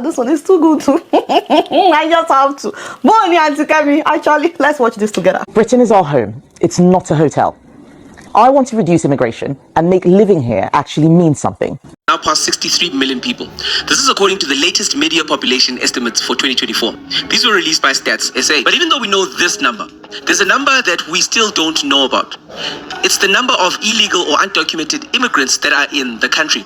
This one is too good too. I just have to. Bonnie, Auntie Kemi, actually, let's watch this together. Britain is our home. It's not a hotel. I want to reduce immigration and make living here actually mean something. Now past 63 million people. This is according to the latest media population estimates for 2024. These were released by Stats SA. But even though we know this number, there's a number that we still don't know about. It's the number of illegal or undocumented immigrants that are in the country.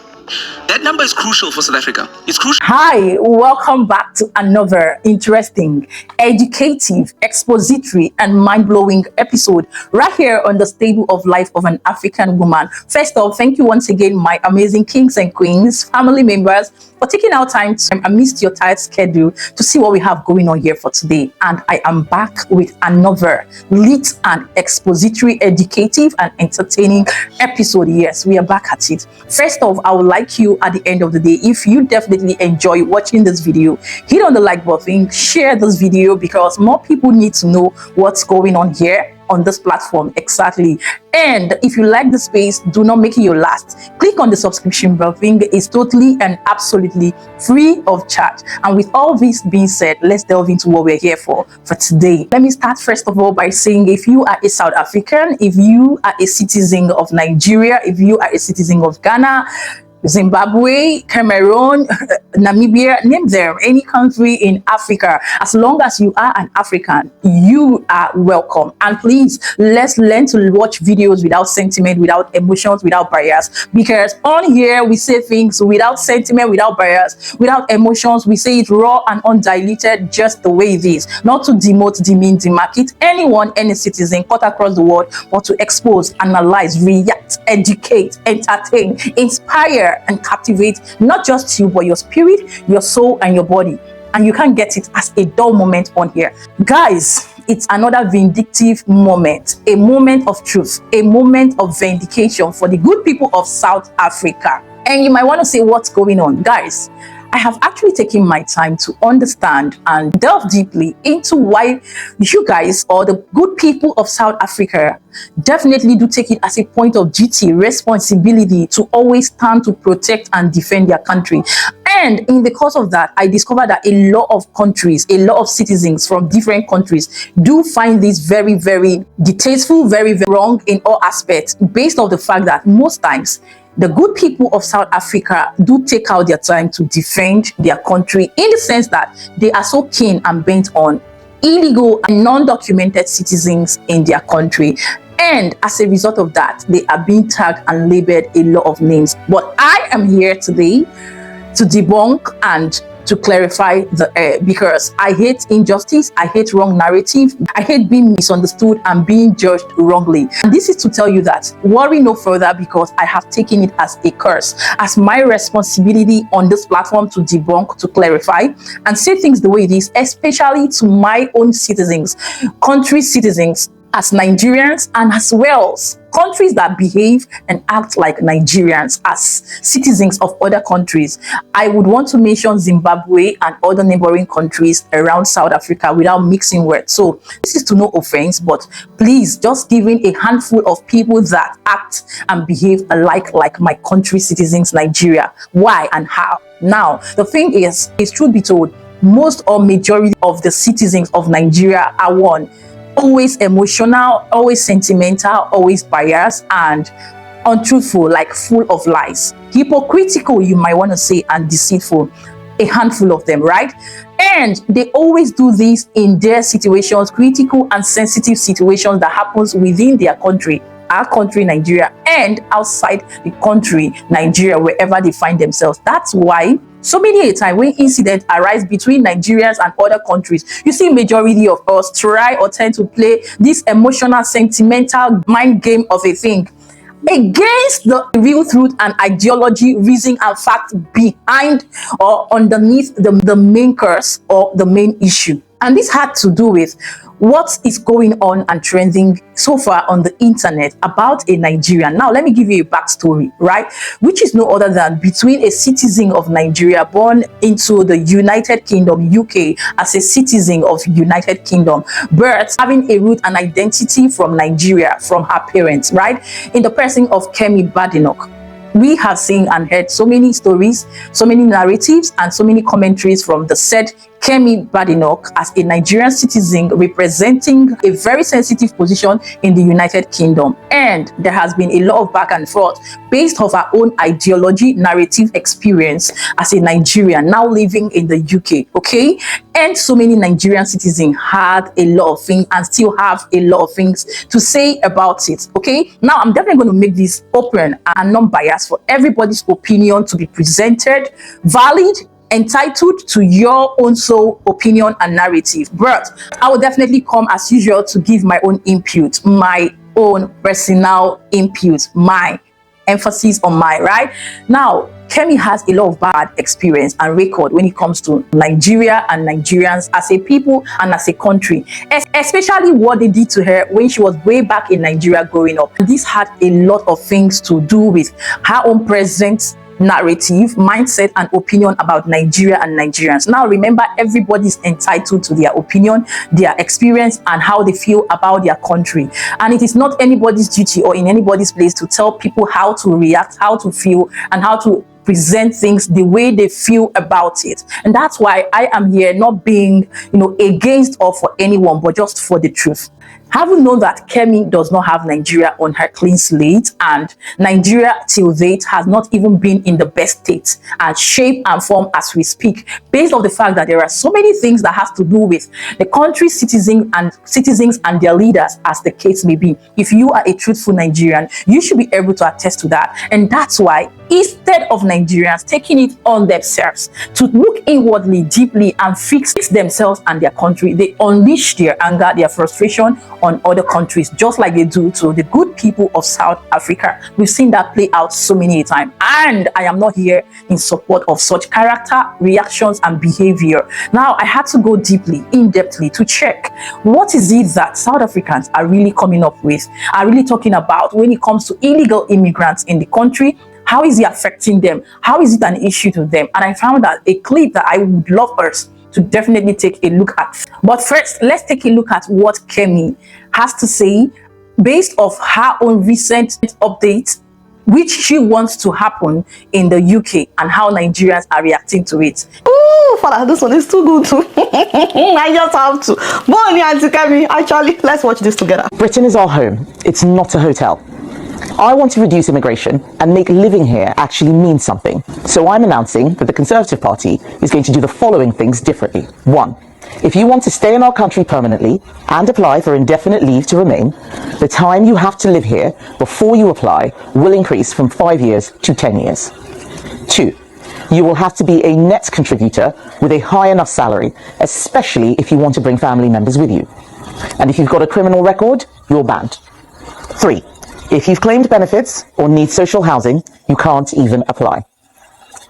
That number is crucial for South Africa. It's crucial. Hi, welcome back to another interesting, educative, expository, and mind-blowing episode right here on the Stable of Life of an African Woman. First off, thank you once again, my amazing kings and queens, family members, for taking our time amidst your tight schedule to see what we have going on here for today. And I am back with another lit and expository, educative, and entertaining episode. Yes, we are back at it. First off, I would like you at the end of the day, if you definitely enjoy watching this video, hit on the like button, share this video, because more people need to know what's going on here on this platform exactly. And if you like the space, do not make it your last. Click on the subscription button. It's totally and absolutely free of charge. And with all this being said, let's delve into what we're here for today. Let me start first of all by saying, if you are a South African, if you are a citizen of Nigeria, if you are a citizen of Ghana, Zimbabwe, Cameroon, Namibia, name them, any country in Africa, as long as you are an African, you are welcome. And please, let's learn to watch videos without sentiment, without emotions, without bias, because on here we say things without sentiment, without bias, without emotions. We say it raw and undiluted, just the way it is, not to demote, demean, demarcate anyone, any citizen cut across the world, but to expose, analyze, react, educate, entertain, inspire, and captivate not just you, but your spirit, your soul, and your body. And you can't get it as a dull moment on here. Guys, it's another vindictive moment, a moment of truth, a moment of vindication for the good people of South Africa. And you might want to say, what's going on? Guys, I have actually taken my time to understand and delve deeply into why you guys, or the good people of South Africa, definitely do take it as a point of duty, responsibility to always stand to protect and defend their country. And in the course of that, I discovered that a lot of countries, a lot of citizens from different countries do find this very, very distasteful, very, very wrong in all aspects, based on the fact that most times the good people of South Africa do take out their time to defend their country, in the sense that they are so keen and bent on illegal and non-documented citizens in their country. And as a result of that, they are being tagged and labeled a lot of names. But I am here today to debunk and to clarify the air, because I hate injustice, I hate wrong narrative, I hate being misunderstood and being judged wrongly. And this is to tell you that worry no further, because I have taken it as a curse, as my responsibility on this platform to debunk, to clarify, and say things the way it is, especially to my own citizens, country citizens, as Nigerians, and as well as countries that behave and act like Nigerians as citizens of other countries. I would want to mention Zimbabwe and other neighboring countries around South Africa without mixing words. So this is to no offense, but please, just giving a handful of people that act and behave alike like my country citizens, Nigeria. Why and how? Now, the thing is, truth be told, most or majority of the citizens of Nigeria are one, always emotional, always sentimental, always biased, and untruthful, like full of lies. Hypocritical, you might want to say, and deceitful. A handful of them, right? And they always do this in their situations, critical and sensitive situations that happens within their country, our country, Nigeria, and outside the country, Nigeria, wherever they find themselves. That's why so many a time when incidents arise between Nigerians and other countries, you see majority of us try or tend to play this emotional, sentimental mind game of a thing against the real truth and ideology, reason and fact behind or underneath the main curse or the main issue. And this had to do with what is going on and trending so far on the internet about a Nigerian. Now, let me give you a backstory, right? Which is no other than between a citizen of Nigeria born into the United Kingdom, UK, as a citizen of United Kingdom, but having a root and identity from Nigeria, from her parents, right? In the person of Kemi Badenoch. We have seen and heard so many stories, so many narratives, and so many commentaries from the said Kemi Badenoch as a Nigerian citizen representing a very sensitive position in the United Kingdom. And there has been a lot of back and forth based off our own ideology, narrative experience as a Nigerian now living in the UK, okay? And so many Nigerian citizens had a lot of things and still have a lot of things to say about it, okay? Now, I'm definitely going to make this open and non-biased for everybody's opinion to be presented, valid, entitled to your own soul opinion and narrative. But I will definitely come as usual to give my own input, my own personal input, my emphasis on my right. Now, Kemi has a lot of bad experience and record when it comes to Nigeria and Nigerians as a people and as a country, especially what they did to her when she was way back in Nigeria growing up. This had a lot of things to do with her own present narrative, mindset, and opinion about Nigeria and Nigerians. Now, remember, everybody's entitled to their opinion, their experience, and how they feel about their country. And it is not anybody's duty or in anybody's place to tell people how to react, how to feel, and how to present things the way they feel about it. And that's why I am here, not being, against or for anyone, but just for the truth. Having known that Kemi does not have Nigeria on her clean slate, and Nigeria till date has not even been in the best state and shape and form as we speak, based on the fact that there are so many things that has to do with the country's citizens and their leaders, as the case may be. If you are a truthful Nigerian, you should be able to attest to that. And that's why, instead of Nigerians taking it on themselves to look inwardly, deeply, and fix themselves and their country, they unleash their anger, their frustration on other countries, just like they do to the good people of South Africa. We've seen that play out so many times, and I am not here in support of such character, reactions, and behavior. Now, I had to go deeply, in-depthly to check what is it that South Africans are really coming up with, are really talking about when it comes to illegal immigrants in the country. How is it affecting them? How is it an issue to them? And I found out a clip that I would love us to definitely take a look at. But first, let's take a look at what Kemi has to say based off her own recent update, which she wants to happen in the UK, and how Nigerians are reacting to it. Oh, Father, this one is too good too. I just have to. Morning, Auntie Kemi. Actually, let's watch this together. Britain is our home. It's not a hotel. I want to reduce immigration and make living here actually mean something. So I'm announcing that the Conservative Party is going to do the following things differently. 1. If you want to stay in our country permanently and apply for indefinite leave to remain, the time you have to live here before you apply will increase from 5 years to 10 years. 2. You will have to be a net contributor with a high enough salary, especially if you want to bring family members with you. And if you've got a criminal record, you're banned. 3. If you've claimed benefits or need social housing, you can't even apply.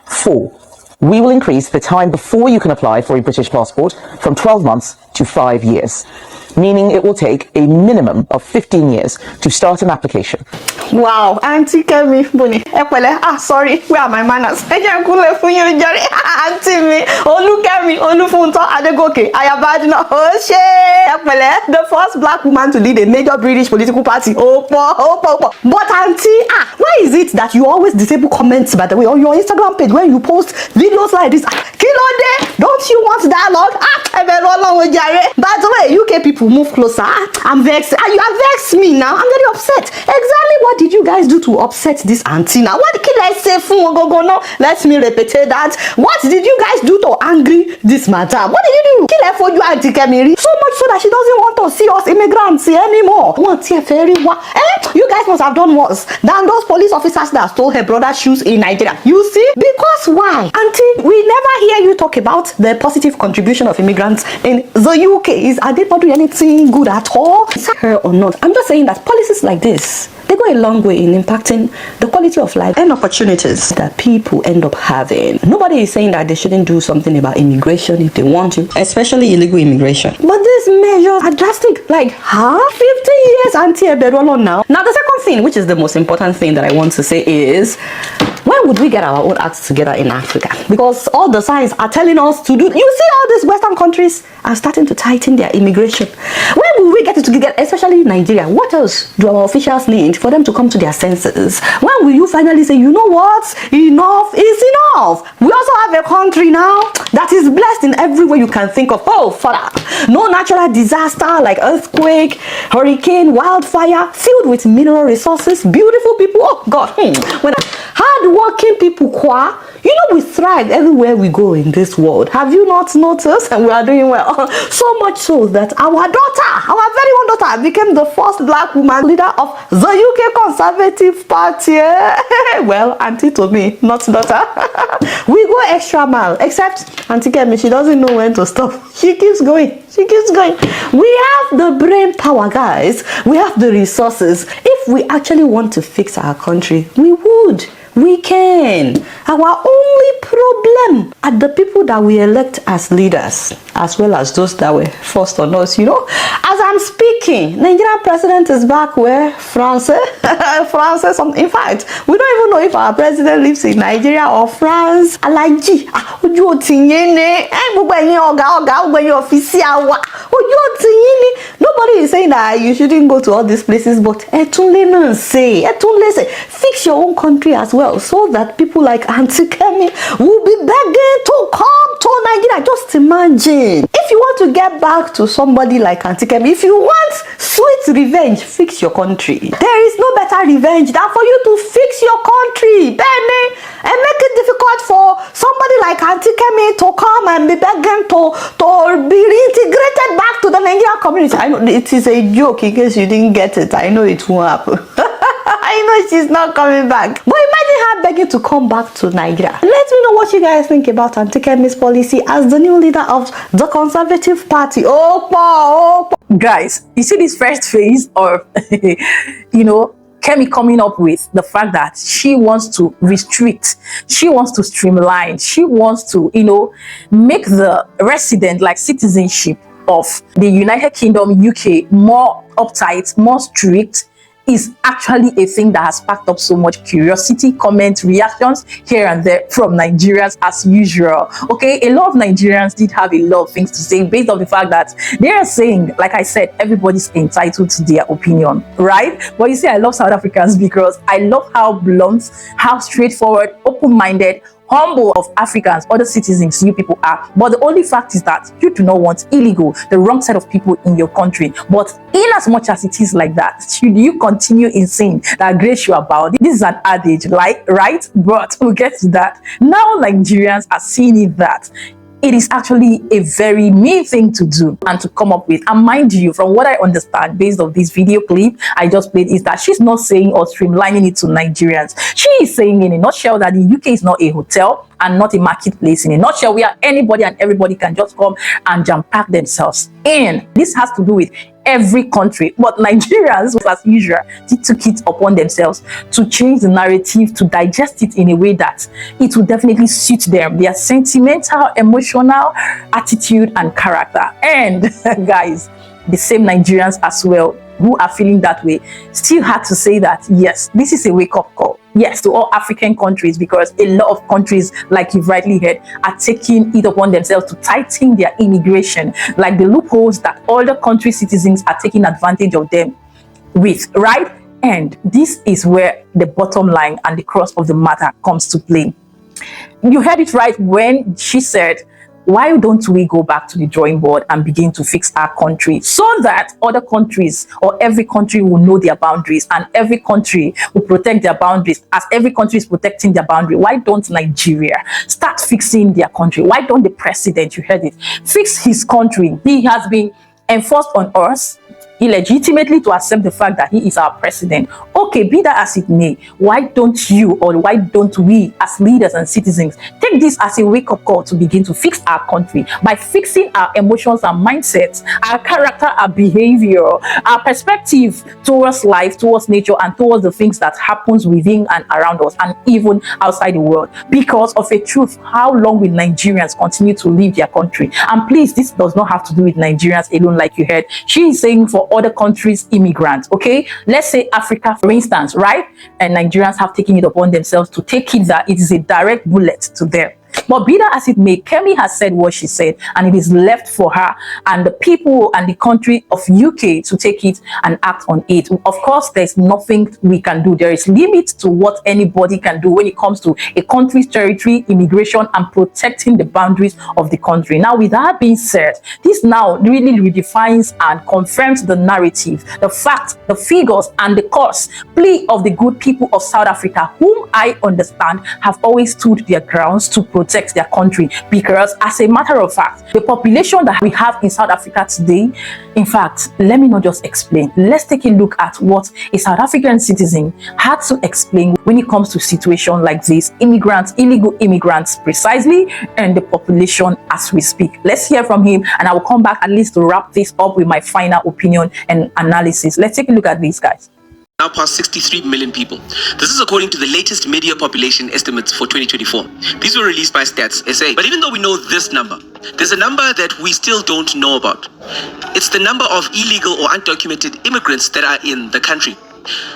4. We will increase the time before you can apply for a British passport from 12 months to 5 years, meaning it will take a minimum of 15 years to start an application. Wow, Auntie Kemi, Bonnie. Sorry, where are my manners? Auntie me, Kemi, Olufunto, Adegoke, Badenoch. The first black woman to lead a major British political party. But Auntie, why is it that you always disable comments, by the way, on your Instagram page when you post videos like this? Kilode, don't you want dialogue? By the way, UK people, move closer. I'm vexed. You have vexed me now. I'm very upset. Exactly what did you guys do to upset this auntie now? What can I say? No, let me repeat that. What did you guys do to angry this matter? What did you do? Kill her for you, Auntie Kemi. So much so that she doesn't want to see us immigrants here anymore. You guys must have done worse than those police officers that stole her brother's shoes in Nigeria. You see? Because why? Auntie, we never hear you talk about the positive contribution of immigrants in the UK. Are they not doing anything good at all? Is that her or not? I'm just saying that policies like this, they go a long way in impacting the quality of life and opportunities that people end up having. Nobody is saying that they shouldn't do something about immigration if they want to, especially illegal immigration. But these measures are drastic. Like, 50 years Auntie Ebedolo now. Now, the second thing, which is the most important thing that I want to say is, When would we get our own acts together in Africa? Because all the signs are telling us to do. You see, all these Western countries are starting to tighten their immigration. When will we get it together, especially Nigeria? What else do our officials need for them to come to their senses? When will you finally say, you know what? Enough is enough. We also have a country now that is blessed in every way you can think of. Oh, Father, no natural disaster like earthquake, hurricane, wildfire, filled with mineral resources, beautiful people. Oh, God. When hard-working people, you know, we thrive everywhere we go in this world. Have you not noticed? And we are doing well. So much so that our daughter, our very own daughter, became the first black woman leader of the UK Conservative Party. Well, auntie to me, not daughter. We go extra mile, except Auntie Kemi, she doesn't know when to stop. She keeps going. She keeps going. We have the brain power, guys. We have the resources. If we actually want to fix our country, we would. We can. Our only problem are the people that we elect as leaders, as well as those that were forced on us, you know. As I'm speaking, Nigerian president is back where France, France, in fact, we don't even know if our president lives in Nigeria or France. Alaji, nobody is saying that you shouldn't go to all these places, but fix your own country as well, so that people like Auntie Kemi will be begging to come to Nigeria. Just imagine, if you want to get back to somebody like Auntie Kemi, if you want sweet revenge, fix your country. There is no better revenge than for you to fix your country, Benny, and make it difficult for somebody like Auntie Kemi to come and be begging to be reintegrated back to the Nigerian community. I know it is a joke in case you didn't get it. I know it won't happen. I know she's not coming back. But imagine her begging to come back to Nigeria. Let me know what you guys think about Auntie Kemi's policy as the new leader of the Conservative Party. Guys, you see this first phase of, you know, Kemi coming up with the fact that she wants to restrict, she wants to streamline, she wants to, you know, make the resident, like citizenship of the United Kingdom, UK, more uptight, more strict, is actually a thing that has sparked up so much curiosity, comments, reactions here and there from Nigerians as usual. Okay, a lot of Nigerians did have a lot of things to say based on the fact that they are saying, like I said, everybody's entitled to their opinion, right? But you see, I love South Africans because I love how blunt, how straightforward, open-minded, humble of Africans, other citizens you people are. But the only fact is that you do not want illegal, the wrong set of people in your country. But in as much as it is like that, should you continue in saying that grace you about it? This is an adage, like, right? But we'll get to that. Now Nigerians are seeing it that it is actually a very mean thing to do and to come up with. And mind you, from what I understand based on this video clip I just played, is that she's not saying or streamlining it to Nigerians. She is saying in a nutshell that the UK is not a hotel and not a marketplace. In a nutshell, where anybody and everybody can just come and jam-pack themselves in. This has to do with every country, but Nigerians, as usual, took it upon themselves to change the narrative, to digest it in a way that it will definitely suit them, their sentimental, emotional attitude and character. And guys, the same Nigerians as well who are feeling that way still had to say that, yes, this is a wake-up call. Yes, to all African countries, because a lot of countries, like you've rightly heard, are taking it upon themselves to tighten their immigration, like the loopholes that other country citizens are taking advantage of them with, right? And this is where the bottom line and the crux of the matter comes to play. You heard it right when she said, why don't we go back to the drawing board and begin to fix our country so that other countries or every country will know their boundaries and every country will protect their boundaries as every country is protecting their boundary? Why don't Nigeria start fixing their country? Why don't the president, you heard it, fix his country? He has been enforced on us illegitimately to accept the fact that he is our president. Okay, be that as it may, why don't you, or why don't we as leaders and citizens take this as a wake-up call to begin to fix our country by fixing our emotions and mindsets, our character, our behavior, our perspective towards life, towards nature, and towards the things that happens within and around us and even outside the world? Because of a truth, how long will Nigerians continue to leave their country? And please, this does not have to do with Nigerians alone, like you heard. She is saying for or other countries' immigrants, okay? Let's say Africa, for instance, right? And Nigerians have taken it upon themselves to take it that it is a direct bullet to them. But be that as it may, Kemi has said what she said, and it is left for her and the people and the country of UK to take it and act on it. Of course, there's nothing we can do. There is limit to what anybody can do when it comes to a country's territory, immigration, and protecting the boundaries of the country. Now, with that being said, this now really redefines and confirms the narrative, the facts, the figures, and the cause plea of the good people of South Africa, whom I understand have always stood their grounds to protect their country, because as a matter of fact, the population that we have in South Africa today, in fact, let me not just explain, let's take a look at what a South African citizen had to explain when it comes to situation like this, immigrants, illegal immigrants precisely, and the population as we speak. Let's hear from him, and I will come back at least to wrap this up with my final opinion and analysis. Let's take a look at these guys. Now past 63 million people. This is according to the latest media population estimates for 2024. These were released by Stats SA. But even though we know this number, there's a number that we still don't know about. It's the number of illegal or undocumented immigrants that are in the country.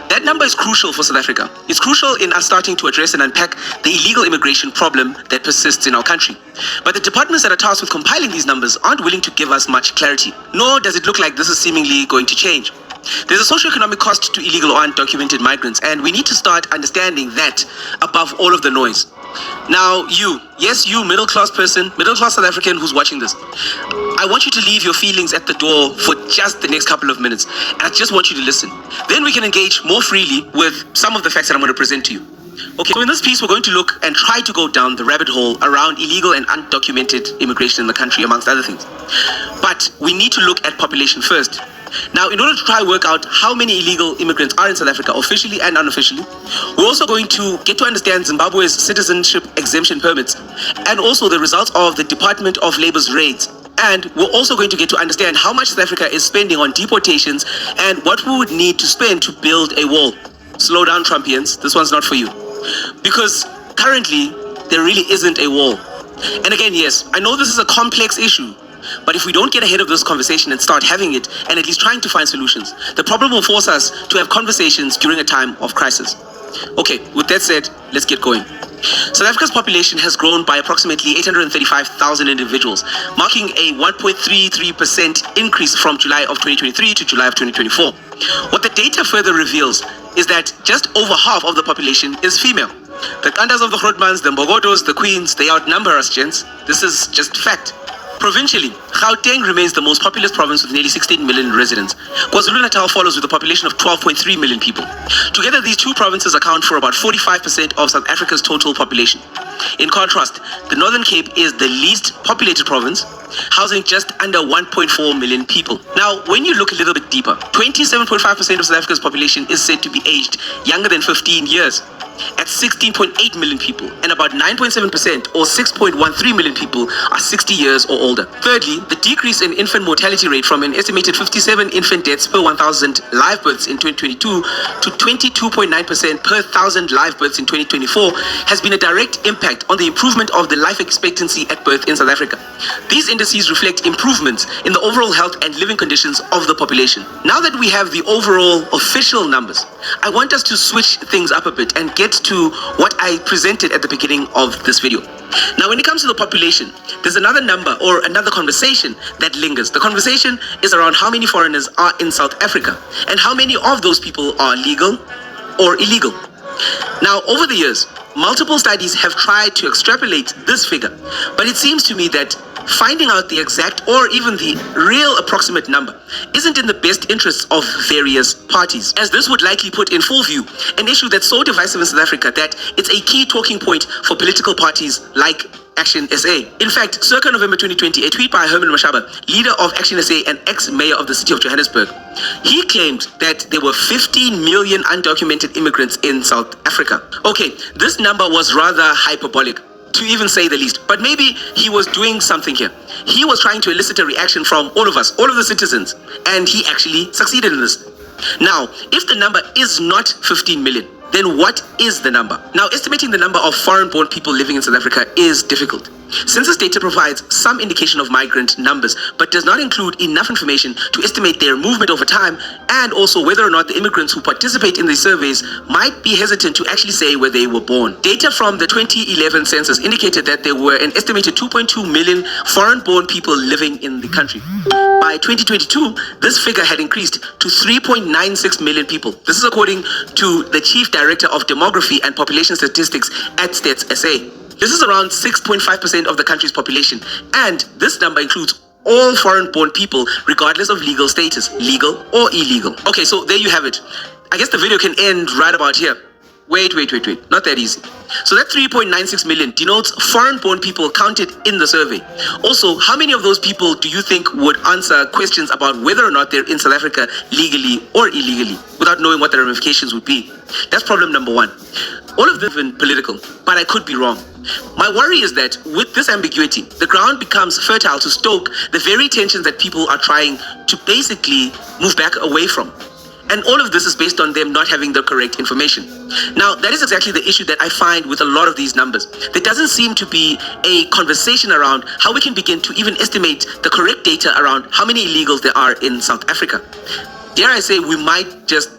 That number is crucial for South Africa. It's crucial in us starting to address and unpack the illegal immigration problem that persists in our country. But the departments that are tasked with compiling these numbers aren't willing to give us much clarity, nor does it look like this is seemingly going to change. There's a socioeconomic cost to illegal or undocumented migrants, and we need to start understanding that above all of the noise. Now, you, middle-class person, middle-class South African who's watching this, I want you to leave your feelings at the door for just the next couple of minutes, and I just want you to listen. Then we can engage more freely with some of the facts that I'm going to present to you. Okay, so in this piece, we're going to look and try to go down the rabbit hole around illegal and undocumented immigration in the country, amongst other things. But we need to look at population first. Now, in order to try and work out how many illegal immigrants are in South Africa, officially and unofficially, we're also going to get to understand Zimbabwe's citizenship exemption permits and also the results of the Department of Labor's raids. And we're also going to get to understand how much South Africa is spending on deportations and what we would need to spend to build a wall. Slow down, Trumpians. This one's not for you. Because currently, there really isn't a wall. And again, yes, I know this is a complex issue, but if we don't get ahead of this conversation and start having it and at least trying to find solutions, the problem will force us to have conversations during a time of crisis. Okay, with that said, let's get going. South Africa's population has grown by approximately 835,000 individuals, marking a 1.33% increase from July of 2023 to July of 2024. What the data further reveals is that just over half of the population is female. The Kandas of the Grootmans, the Mbogodos, the Queens, they outnumber us, gents. This is just fact. Provincially, Gauteng remains the most populous province with nearly 16 million residents. KwaZulu-Natal follows with a population of 12.3 million people. Together, these two provinces account for about 45% of South Africa's total population. In contrast, the Northern Cape is the least populated province, housing just under 1.4 million people. Now, when you look a little bit deeper, 27.5% of South Africa's population is said to be aged younger than 15 years. At 16.8 million people, and about 9.7% or 6.13 million people are 60 years or older. Thirdly, the decrease in infant mortality rate from an estimated 57 infant deaths per 1,000 live births in 2022 to 22.9% per 1,000 live births in 2024 has been a direct impact on the improvement of the life expectancy at birth in South Africa. These indices reflect improvements in the overall health and living conditions of the population. Now that we have the overall official numbers, I want us to switch things up a bit and get to what I presented at the beginning of this video. Now, when it comes to the population, there's another number or another conversation that lingers. The conversation is around how many foreigners are in South Africa and how many of those people are legal or illegal. Now, over the years, multiple studies have tried to extrapolate this figure, but it seems to me that finding out the exact or even the real approximate number isn't in the best interests of various parties, as this would likely put in full view an issue that's so divisive in South Africa that it's a key talking point for political parties like Action SA. In fact, circa November 2020, a tweet by Herman Mashaba, leader of Action SA and ex-mayor of the city of Johannesburg, he claimed that there were 15 million undocumented immigrants in South Africa. Okay, this number was rather hyperbolic, to even say the least, but maybe he was doing something here. He was trying to elicit a reaction from all of us, all of the citizens, and he actually succeeded in this. Now, if the number is not 15 million, then what is the number? Now, estimating the number of foreign-born people living in South Africa is difficult. Census data provides some indication of migrant numbers, but does not include enough information to estimate their movement over time, and also whether or not the immigrants who participate in these surveys might be hesitant to actually say where they were born. Data from the 2011 census indicated that there were an estimated 2.2 million foreign-born people living in the country. By 2022, this figure had increased to 3.96 million people. This is according to the Chief Director of Demography and Population Statistics at Stats SA. This is around 6.5% of the country's population, and this number includes all foreign-born people regardless of legal status, legal or illegal. Okay, so there you have it. I guess the video can end right about here. Wait, not that easy. So that 3.96 million denotes foreign-born people counted in the survey. Also, how many of those people do you think would answer questions about whether or not they're in South Africa legally or illegally without knowing what the ramifications would be? That's problem number one. All of this is political, but I could be wrong. My worry is that with this ambiguity, the ground becomes fertile to stoke the very tensions that people are trying to basically move back away from. And all of this is based on them not having the correct information. Now, that is exactly the issue that I find with a lot of these numbers. There doesn't seem to be a conversation around how we can begin to even estimate the correct data around how many illegals there are in South Africa. Dare I say, we might just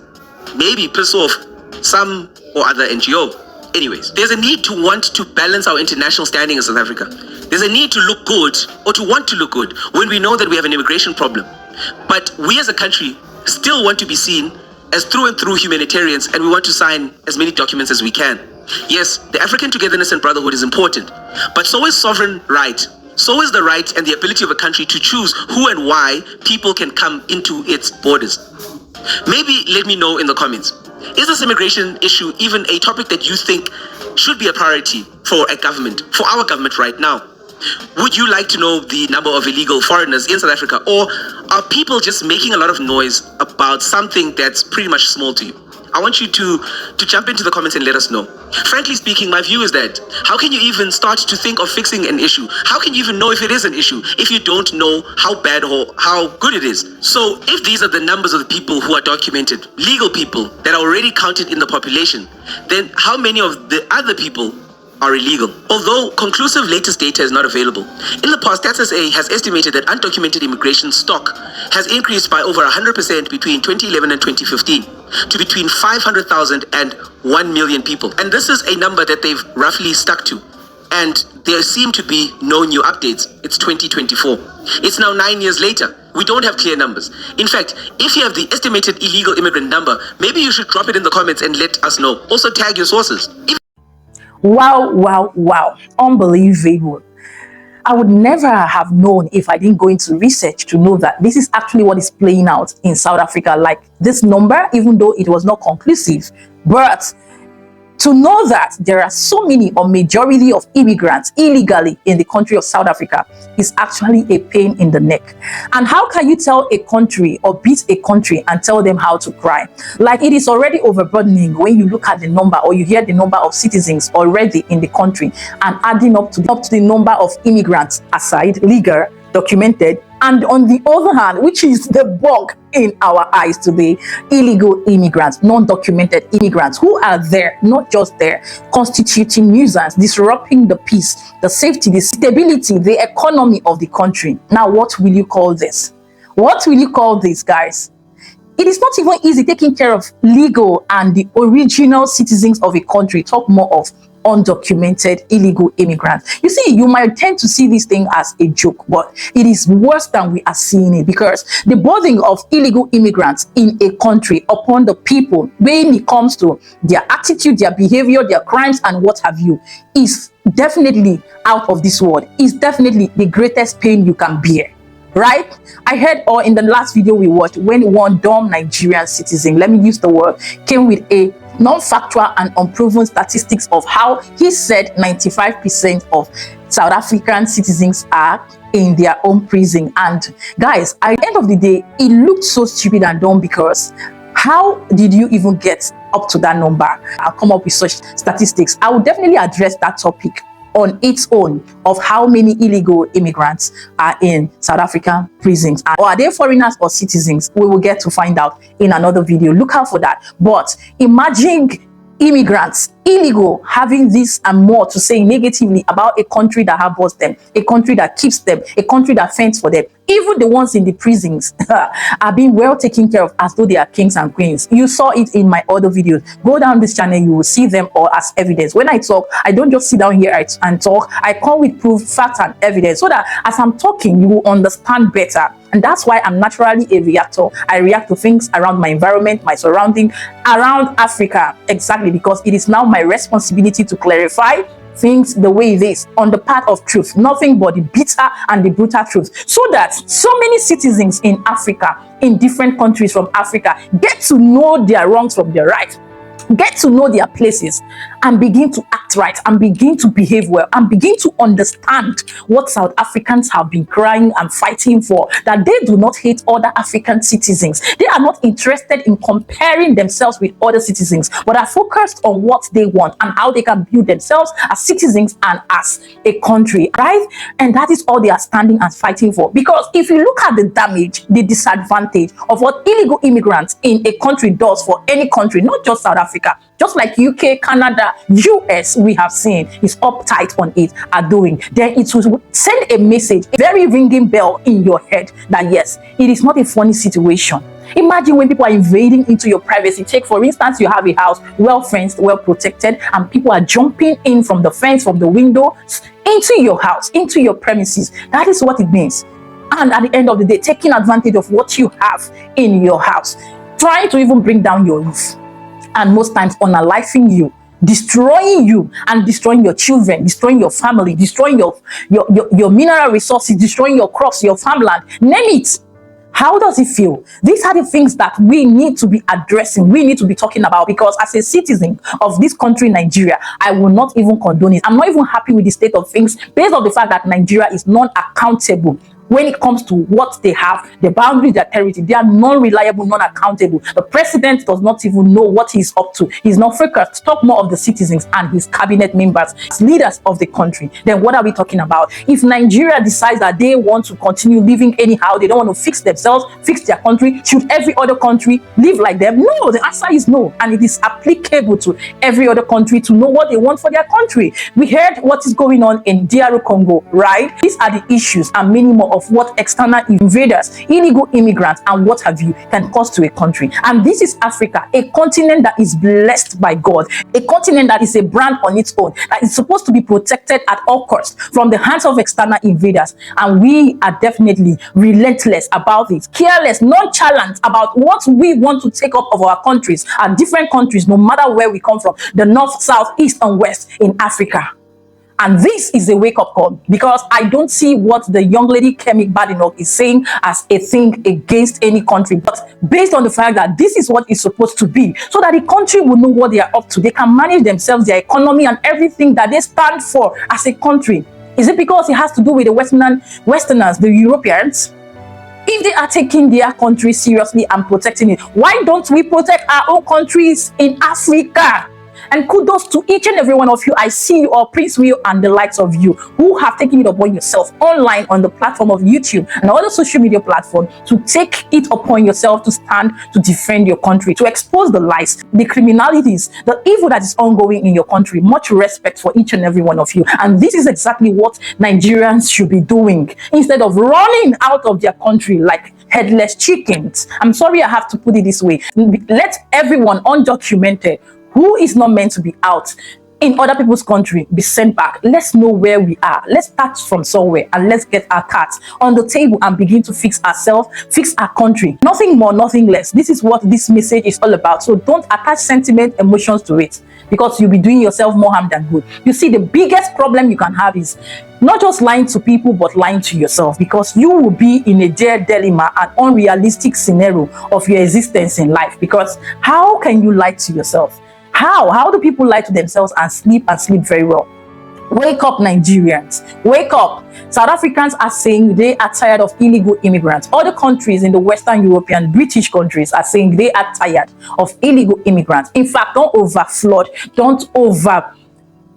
maybe piss off some or other NGO. Anyways, there's a need to want to balance our international standing in South Africa. There's a need to look good or to want to look good when we know that we have an immigration problem. But we as a country still want to be seen as through and through humanitarians, and we want to sign as many documents as we can. Yes, the African togetherness and brotherhood is important, but so is sovereign right. So is the right and the ability of a country to choose who and why people can come into its borders. Maybe let me know in the comments. Is this immigration issue even a topic that you think should be a priority for a government, for our government right now? Would you like to know the number of illegal foreigners in South Africa, or are people just making a lot of noise about something that's pretty much small to you? I want you to jump into the comments and let us know. Frankly speaking, my view is that how can you even start to think of fixing an issue? How can you even know if it is an issue if you don't know how bad or how good it is? So if these are the numbers of the people who are documented, legal people that are already counted in the population, then how many of the other people are illegal? Although conclusive latest data is not available, in the past, Stats SA has estimated that undocumented immigration stock has increased by over 100% between 2011 and 2015 to between 500,000 and 1 million people. And this is a number that they've roughly stuck to. And there seem to be no new updates. It's 2024. It's now 9 years later. We don't have clear numbers. In fact, if you have the estimated illegal immigrant number, maybe you should drop it in the comments and let us know. Also tag your sources. Wow. Unbelievable. I would never have known if I didn't go into research to know that this is actually what is playing out in South Africa. Like this number, even though it was not conclusive, but to know that there are so many or majority of immigrants illegally in the country of South Africa is actually a pain in the neck. And how can you tell a country or beat a country and tell them how to cry? Like it is already overburdening when you look at the number or you hear the number of citizens already in the country and adding up to the number of immigrants aside, legal, documented, and on the other hand, which is the bug in our eyes today, illegal immigrants, non-documented immigrants who are there, not just there, constituting nuisance, disrupting the peace, the safety, the stability, the economy of the country. Now, what will you call this? What will you call this, guys? It is not even easy taking care of legal and the original citizens of a country, talk more of undocumented illegal immigrants. You see, you might tend to see this thing as a joke, but it is worse than we are seeing it, because the burden of illegal immigrants in a country upon the people when it comes to their attitude, their behavior, their crimes and what have you is definitely out of this world. Is definitely the greatest pain you can bear. Right? I heard, or in the last video we watched, when one dumb Nigerian citizen, let me use the word, came with a non-factual and unproven statistics of how he said 95% of South African citizens are in their own prison. And guys, at the end of the day, it looked so stupid and dumb, because how did you even get up to that number? I'll come up with such statistics. I will definitely address that topic on its own, of how many illegal immigrants are in South African prisons. Or are they foreigners or citizens? We will get to find out in another video. Look out for that. But imagine immigrants, illegal, having this and more to say negatively about a country that harbors them, a country that keeps them, a country that fends for them. Even the ones in the prisons are being well taken care of as though they are kings and queens. You saw it in my other videos. Go down this channel, you will see them all as evidence. When I talk, I don't just sit down here and talk. I come with proof, facts, and evidence so that as I'm talking, you will understand better. And that's why I'm naturally a reactor. I react to things around my environment, my surrounding, around Africa. Exactly, because it is now my responsibility to clarify things the way it is on the path of truth, nothing but the bitter and the brutal truth, so that so many citizens in Africa, in different countries from Africa, get to know their wrongs from their right, get to know their places, and begin to act right, and begin to behave well, and begin to understand what South Africans have been crying and fighting for, that they do not hate other African citizens. They are not interested in comparing themselves with other citizens, but are focused on what they want and how they can build themselves as citizens and as a country, right? And that is all they are standing and fighting for. Because if you look at the damage, the disadvantage of what illegal immigrants in a country does for any country, not just South Africa, just like UK, Canada, US, we have seen is uptight on it, are doing, then it will send a message, a very ringing bell in your head that yes, it is not a funny situation. Imagine when people are invading into your privacy. Take, for instance, you have a house, well fenced, well protected, and people are jumping in from the fence, from the window, into your house, into your premises. That is what it means. And at the end of the day, taking advantage of what you have in your house, trying to even bring down your roof, and most times unaliving you, destroying you, and destroying your children, destroying your family, destroying your mineral resources, destroying your crops, your farmland, name it. How does it feel? These are the things that we need to be addressing, we need to be talking about, because as a citizen of this country, Nigeria, I will not even condone it. I'm not even happy with the state of things based on the fact that Nigeria is non-accountable when it comes to what they have, the boundaries, their territory. They are non-reliable, non-accountable. The president does not even know what he's up to. He's not focused to talk more of the citizens and his cabinet members as leaders of the country. Then what are we talking about? If Nigeria decides that they want to continue living anyhow, they don't want to fix themselves, fix their country, should every other country live like them? No, the answer is no. And it is applicable to every other country to know what they want for their country. We heard what is going on in DR Congo, right? These are the issues and many more of what external invaders, illegal immigrants, and what have you can cause to a country. And this is Africa, a continent that is blessed by God, a continent that is a brand on its own, that is supposed to be protected at all costs from the hands of external invaders. And we are definitely relentless about it, careless, nonchalant about what we want to take up of our countries, our different countries, no matter where we come from, the north, south, east, and west in Africa. And this is a wake-up call, because I don't see what the young lady Kemi Badenoch is saying as a thing against any country, but based on the fact that this is what it's supposed to be, so that the country will know what they are up to. They can manage themselves, their economy, and everything that they stand for as a country. Is it because it has to do with the Westerners, the Europeans? If they are taking their country seriously and protecting it, why don't we protect our own countries in Africa? And kudos to each and every one of you. I see you all, Prince Will and the likes of you, who have taken it upon yourself online on the platform of YouTube and other social media platforms to take it upon yourself to stand to defend your country, to expose the lies, the criminalities, the evil that is ongoing in your country. Much respect for each and every one of you. And this is exactly what Nigerians should be doing, instead of running out of their country like headless chickens. I'm sorry I have to put it this way. Let everyone undocumented who is not meant to be out in other people's country be sent back. Let's know where we are. Let's start from somewhere, and let's get our cards on the table and begin to fix ourselves, fix our country. Nothing more, nothing less. This is what this message is all about. So don't attach sentiment, emotions to it, because you'll be doing yourself more harm than good. You see, the biggest problem you can have is not just lying to people, but lying to yourself, because you will be in a dilemma, an unrealistic scenario of your existence in life. Because how can you lie to yourself? How do people lie to themselves and sleep very well? Wake up, Nigerians. Wake up. South Africans are saying they are tired of illegal immigrants. Other countries in the Western European, British countries are saying they are tired of illegal immigrants. In fact, don't over flood, don't over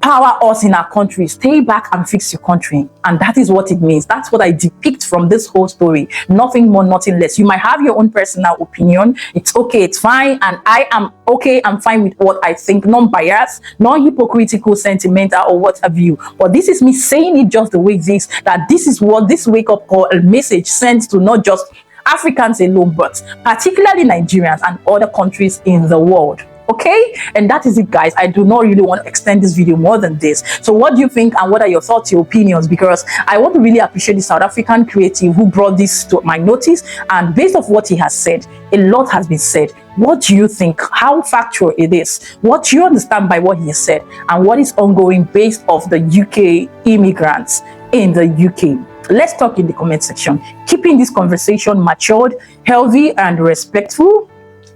empower us in our country. Stay back and fix your country. And that is what it means. That's what I depict from this whole story. Nothing more, nothing less. You might have your own personal opinion. It's okay, it's fine. And I am okay, I'm fine with what I think. Non-biased, non-hypocritical, sentimental, or what have you. But this is me saying it just the way it is, that this is what this wake-up call message sends to not just Africans alone, but particularly Nigerians and other countries in the world. Okay, and that is it, guys. I do not really want to extend this video more than this. So what do you think, and what are your thoughts, your opinions? Because I want to really appreciate the South African creative who brought this to my notice, and based off what he has said, a lot has been said. What do you think? How factual it is? What do you understand by what he has said, and what is ongoing based off the UK immigrants in the UK? Let's talk in the comment section, keeping this conversation matured, healthy, and respectful,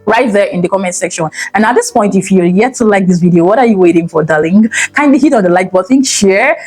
right there in the comment section. And at this point, if you're yet to like this video, what are you waiting for, darling? Kindly hit on the like button, share,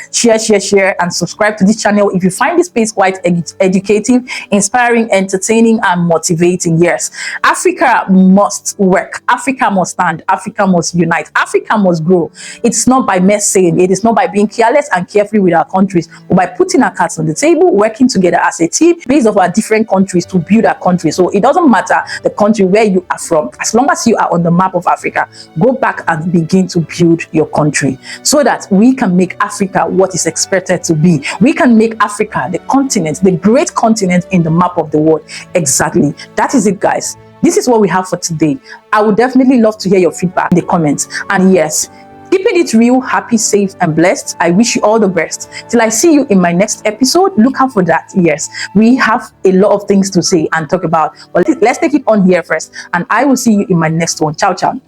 and subscribe to this channel if you find this space quite educative, inspiring, entertaining, and motivating. Yes, Africa must work, Africa must stand, Africa must unite, Africa must grow. It's not by mere saying, it is not by being careless and carefree with our countries, but by putting our cards on the table, working together as a team based off our different countries to build our country. So it doesn't matter the country where you are from, as long as you are on the map of Africa, go back and begin to build your country so that we can make Africa what is expected to be. We can make Africa the continent, the great continent in the map of the world. Exactly. That is it, guys. This is what we have for today. I would definitely love to hear your feedback in the comments. And yes, keeping it real, happy, safe, and blessed. I wish you all the best. Till I see you in my next episode, look out for that. Yes, we have a lot of things to say and talk about. But let's take it on here first. And I will see you in my next one. Ciao, ciao.